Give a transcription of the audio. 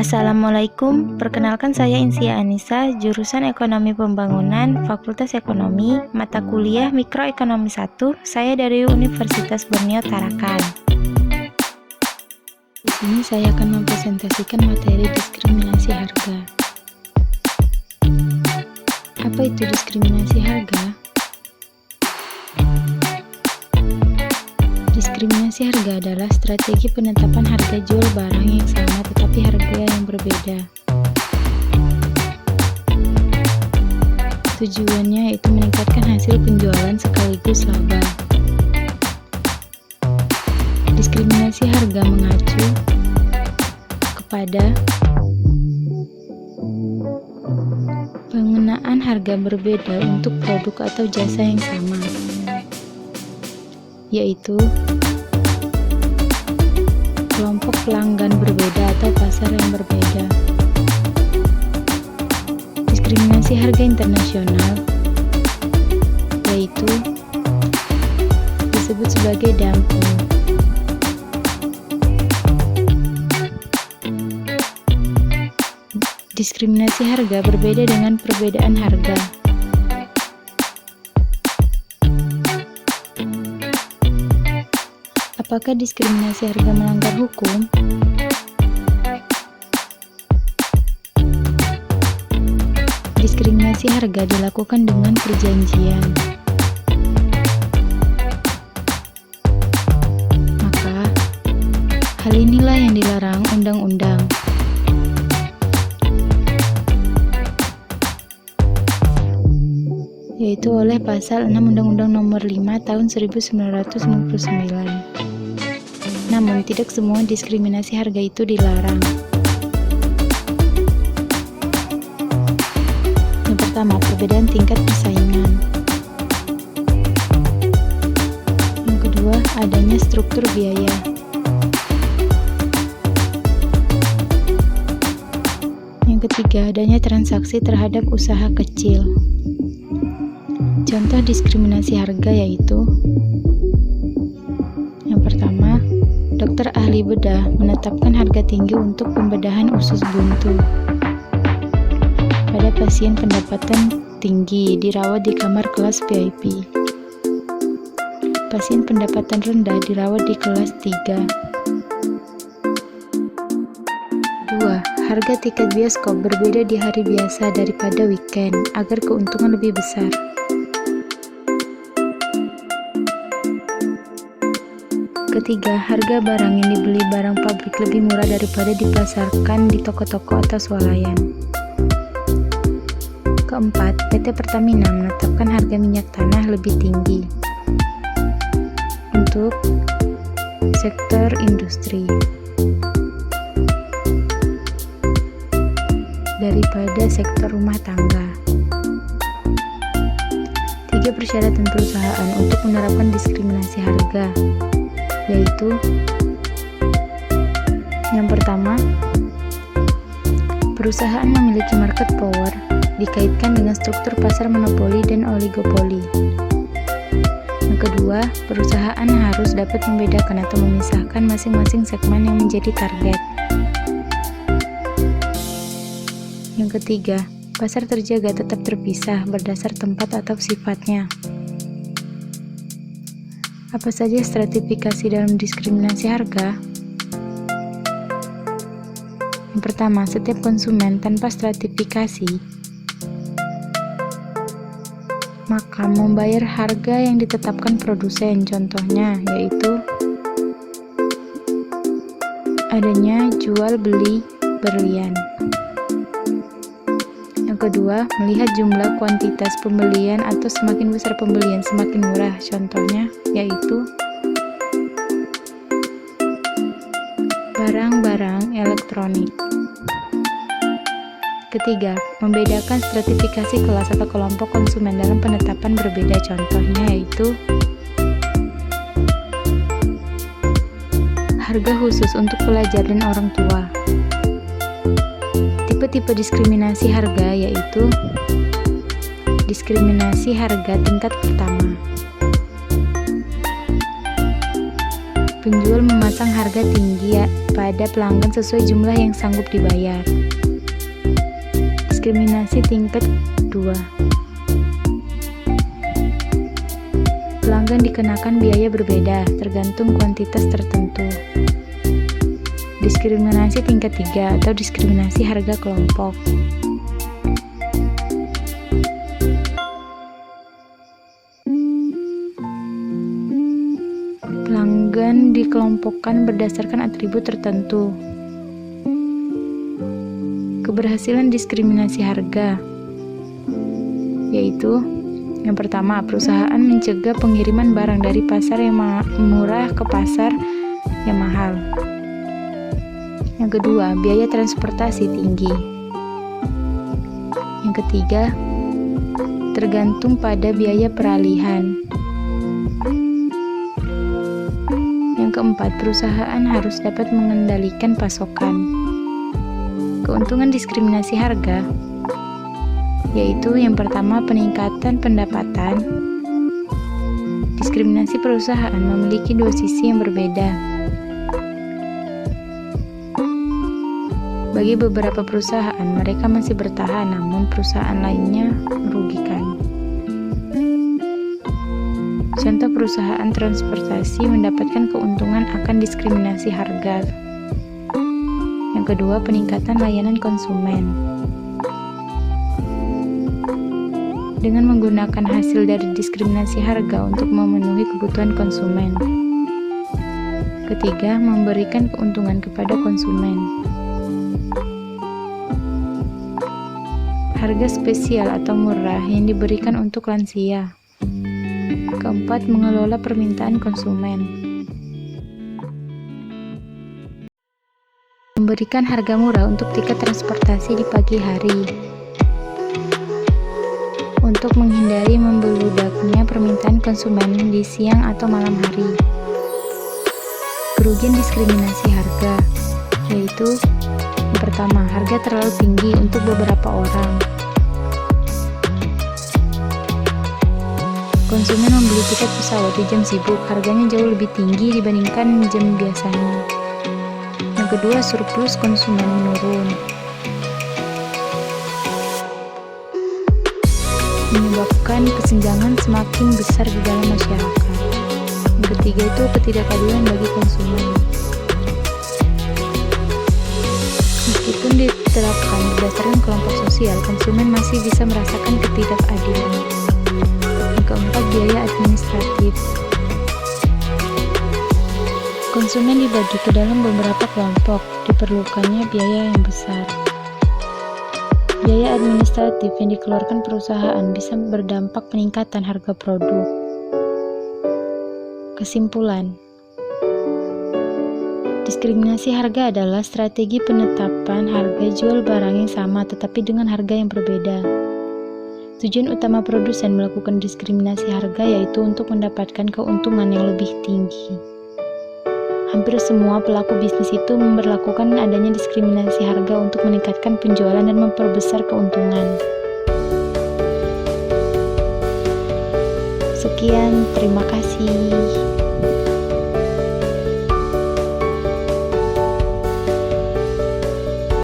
Assalamualaikum, perkenalkan saya Insia Anissa, jurusan Ekonomi Pembangunan, Fakultas Ekonomi, mata kuliah Mikroekonomi 1, saya dari Universitas Borneo Tarakan. Di sini saya akan mempresentasikan materi diskriminasi harga. Apa itu diskriminasi harga? Diskriminasi harga adalah strategi penetapan harga jual barang yang sama tetapi harga yang berbeda. Tujuannya yaitu meningkatkan hasil penjualan sekaligus laba. Diskriminasi harga mengacu kepada pengenaan harga berbeda untuk produk atau jasa yang sama, yaitu kelompok pelanggan berbeda atau pasar yang berbeda. Diskriminasi harga internasional yaitu disebut sebagai dumping. Diskriminasi harga berbeda dengan perbedaan harga. Apakah diskriminasi harga melanggar hukum? Diskriminasi harga dilakukan dengan perjanjian. Maka, hal inilah yang dilarang undang-undang. Yaitu oleh Pasal 6 Undang-Undang Nomor 5 Tahun 1999. Namun, tidak semua diskriminasi harga itu dilarang. Yang pertama, perbedaan tingkat persaingan. Yang kedua, adanya struktur biaya. Yang ketiga, adanya transaksi terhadap usaha kecil. Contoh diskriminasi harga yaitu: yang pertama, dokter ahli bedah menetapkan harga tinggi untuk pembedahan usus buntu pada pasien pendapatan tinggi dirawat di kamar kelas VIP. Pasien pendapatan rendah dirawat di kelas 3. 2. Harga tiket bioskop berbeda di hari biasa daripada weekend agar keuntungan lebih besar. Ketiga, harga barang yang dibeli barang pabrik lebih murah daripada dipasarkan di toko-toko atau swalayan. Keempat, PT Pertamina menetapkan harga minyak tanah lebih tinggi untuk sektor industri daripada sektor rumah tangga. 3. Persyaratan perusahaan untuk menerapkan diskriminasi harga yaitu: yang pertama, perusahaan memiliki market power dikaitkan dengan struktur pasar monopoli dan oligopoli. Yang kedua, perusahaan harus dapat membedakan atau memisahkan masing-masing segmen yang menjadi target. Yang ketiga, pasar terjaga tetap terpisah berdasar tempat atau sifatnya. Apa saja stratifikasi dalam diskriminasi harga? Yang pertama, setiap konsumen tanpa stratifikasi maka membayar harga yang ditetapkan produsen. Contohnya yaitu adanya jual beli berlian. Yang kedua, melihat jumlah kuantitas pembelian atau semakin besar pembelian semakin murah. Contohnya yaitu barang-barang elektronik. Ketiga, membedakan stratifikasi kelas atau kelompok konsumen dalam penetapan berbeda. Contohnya yaitu harga khusus untuk pelajar dan orang tua. Tipe-tipe diskriminasi harga yaitu diskriminasi harga tingkat pertama. Penjual memasang harga tinggi pada pelanggan sesuai jumlah yang sanggup dibayar. Diskriminasi tingkat 2. Pelanggan dikenakan biaya berbeda tergantung kuantitas tertentu. Diskriminasi tingkat 3 atau diskriminasi harga kelompok. Pelanggan dikelompokkan berdasarkan atribut tertentu. Keberhasilan diskriminasi harga yaitu yang pertama, perusahaan mencegah pengiriman barang dari pasar yang murah ke pasar yang mahal. Yang kedua, biaya transportasi tinggi. Yang ketiga, tergantung pada biaya peralihan. Yang keempat, perusahaan harus dapat mengendalikan pasokan. Keuntungan diskriminasi harga yaitu yang pertama, peningkatan pendapatan. Diskriminasi perusahaan memiliki dua sisi yang berbeda. Bagi beberapa perusahaan, mereka masih bertahan, namun perusahaan lainnya merugikan. Contoh perusahaan transportasi mendapatkan keuntungan akan diskriminasi harga. Yang kedua, peningkatan layanan konsumen. Dengan menggunakan hasil dari diskriminasi harga untuk memenuhi kebutuhan konsumen. Ketiga, memberikan keuntungan kepada konsumen. Harga spesial atau murah yang diberikan untuk lansia. Keempat, mengelola permintaan konsumen. Memberikan harga murah untuk tiket transportasi di pagi hari. Untuk menghindari membeludaknya permintaan konsumen di siang atau malam hari. Kerugian diskriminasi harga yaitu yang pertama, harga terlalu tinggi untuk beberapa orang. Konsumen membeli tiket pesawat di jam sibuk, harganya jauh lebih tinggi dibandingkan jam biasanya. Yang kedua, surplus konsumen menurun, menyebabkan kesenjangan semakin besar di dalam masyarakat. Yang ketiga itu ketidakadilan bagi konsumen. Meskipun diterapkan berdasarkan kelompok sosial, konsumen masih bisa merasakan ketidakadilan. Yang keempat, biaya administratif. Konsumen dibagi ke dalam beberapa kelompok, diperlukannya biaya yang besar. Biaya administratif yang dikeluarkan perusahaan bisa berdampak peningkatan harga produk. Kesimpulan, diskriminasi harga adalah strategi penetapan harga jual barang yang sama tetapi dengan harga yang berbeda. Tujuan utama produsen melakukan diskriminasi harga yaitu untuk mendapatkan keuntungan yang lebih tinggi. Hampir semua pelaku bisnis itu memberlakukan adanya diskriminasi harga untuk meningkatkan penjualan dan memperbesar keuntungan. Sekian, terima kasih.